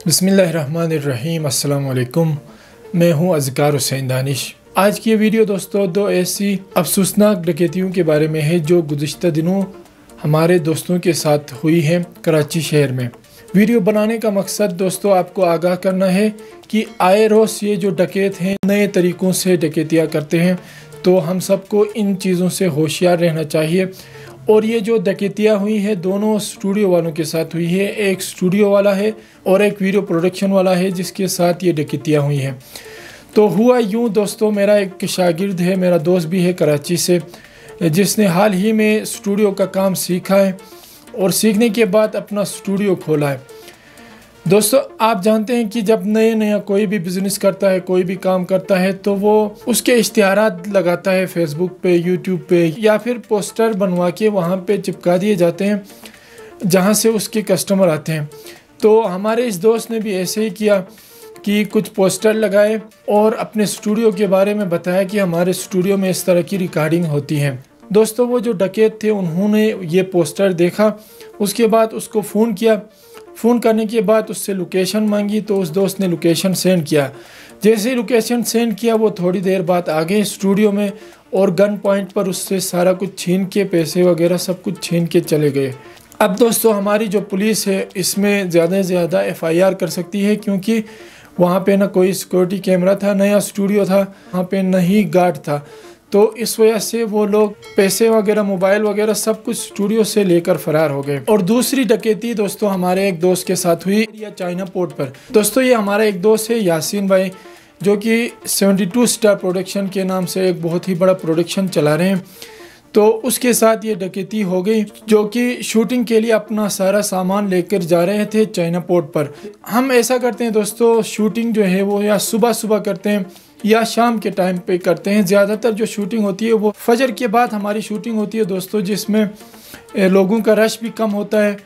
बिस्मिल्लाहिर्रहमानिर्रहीम। अस्सलाम वालेकुम। मैं हूं अज़कार हुसैन दानिश। आज की ये वीडियो दोस्तों दो ऐसी अफसोसनाक डकैतियों के बारे में है जो गुज़िश्ता दिनों हमारे दोस्तों के साथ हुई हैं कराची शहर में। वीडियो बनाने का मकसद दोस्तों आपको आगाह करना है कि आए रोज़ ये जो डकैत हैं नए तरीक़ों से डकैतियाँ करते हैं, तो हम सबको इन चीज़ों से होशियार रहना चाहिए। और ये जो डकैतियाँ हुई है दोनों स्टूडियो वालों के साथ हुई है। एक स्टूडियो वाला है और एक वीडियो प्रोडक्शन वाला है जिसके साथ ये डकैतियाँ हुई हैं। तो हुआ यूँ दोस्तों, मेरा एक शागिर्द है, मेरा दोस्त भी है कराची से, जिसने हाल ही में स्टूडियो का काम सीखा है और सीखने के बाद अपना स्टूडियो खोला है। दोस्तों आप जानते हैं कि जब नया कोई भी बिज़नेस करता है, कोई भी काम करता है, तो वो उसके इश्तिहारात लगाता है फेसबुक पे, यूट्यूब पे, या फिर पोस्टर बनवा के वहाँ पे चिपका दिए जाते हैं जहाँ से उसके कस्टमर आते हैं। तो हमारे इस दोस्त ने भी ऐसे ही किया कि कुछ पोस्टर लगाए और अपने स्टूडियो के बारे में बताया कि हमारे स्टूडियो में इस तरह की रिकॉर्डिंग होती है। दोस्तों वो जो डकैत थे उन्होंने ये पोस्टर देखा, उसके बाद उसको फ़ोन किया। फ़ोन करने के बाद उससे लोकेशन मांगी तो उस दोस्त ने लोकेशन सेंड किया। जैसे ही लोकेशन सेंड किया वो थोड़ी देर बाद आ गए स्टूडियो में और गन पॉइंट पर उससे सारा कुछ छीन के, पैसे वगैरह सब कुछ छीन के चले गए। अब दोस्तों हमारी जो पुलिस है इसमें ज़्यादा से ज़्यादा FIR कर सकती है, क्योंकि वहाँ पे ना कोई सिक्योरिटी कैमरा था, नया स्टूडियो था, वहाँ पे ना ही गार्ड था। तो इस वजह से वो लोग पैसे वगैरह, मोबाइल वगैरह सब कुछ स्टूडियो से लेकर फरार हो गए। और दूसरी डकैती दोस्तों हमारे एक दोस्त के साथ हुई या चाइना पोर्ट पर। दोस्तों ये हमारा एक दोस्त है यासीन भाई, जो कि 72 स्टार प्रोडक्शन के नाम से एक बहुत ही बड़ा प्रोडक्शन चला रहे हैं। तो उसके साथ ये डकैती हो गई, जो कि शूटिंग के लिए अपना सारा सामान लेकर जा रहे थे चाइना पोर्ट पर। हम ऐसा करते हैं दोस्तों, शूटिंग जो है वो या सुबह करते हैं या शाम के टाइम पे करते हैं। ज़्यादातर जो शूटिंग होती है वो फजर के बाद हमारी शूटिंग होती है दोस्तों, जिसमें लोगों का रश भी कम होता है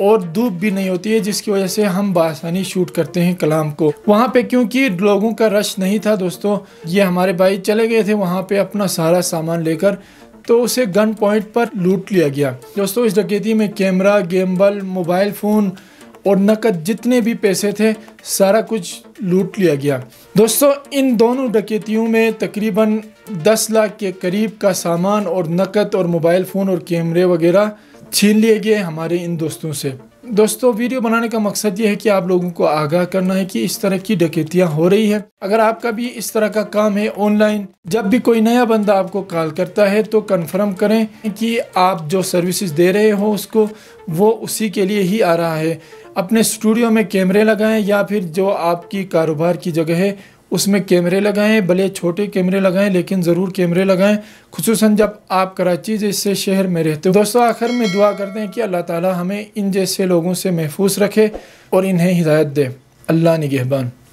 और धूप भी नहीं होती है, जिसकी वजह से हम बआसानी शूट करते हैं कलाम को। वहाँ पे क्योंकि लोगों का रश नहीं था दोस्तों, ये हमारे भाई चले गए थे वहाँ पे अपना सारा सामान लेकर, तो उसे गन पॉइंट पर लूट लिया गया। दोस्तों इस डकैती में कैमरा, गिम्बल, मोबाइल फ़ोन और नकद जितने भी पैसे थे सारा कुछ लूट लिया गया। दोस्तों इन दोनों डकैतियों में तकरीबन 10 लाख के करीब का सामान और नकद और मोबाइल फ़ोन और कैमरे वगैरह छीन लिए गए हमारे इन दोस्तों से। दोस्तों वीडियो बनाने का मकसद ये है कि आप लोगों को आगाह करना है कि इस तरह की डकैतियाँ हो रही है। अगर आपका भी इस तरह का काम है ऑनलाइन, जब भी कोई नया बंदा आपको कॉल करता है तो कंफर्म करें कि आप जो सर्विसेज दे रहे हो उसको वो उसी के लिए ही आ रहा है। अपने स्टूडियो में कैमरे लगाएं या फिर जो आपकी कारोबार की जगह है उसमें कैमरे लगाएं, भले छोटे कैमरे लगाएं लेकिन ज़रूर कैमरे लगाएं, खुसूसन जब आप कराची जैसे शहर में रहते हो। दोस्तों आखिर में दुआ करते हैं कि अल्लाह ताला हमें इन जैसे लोगों से महफूज रखे और इन्हें हिदायत दे। अल्लाह निगहबान।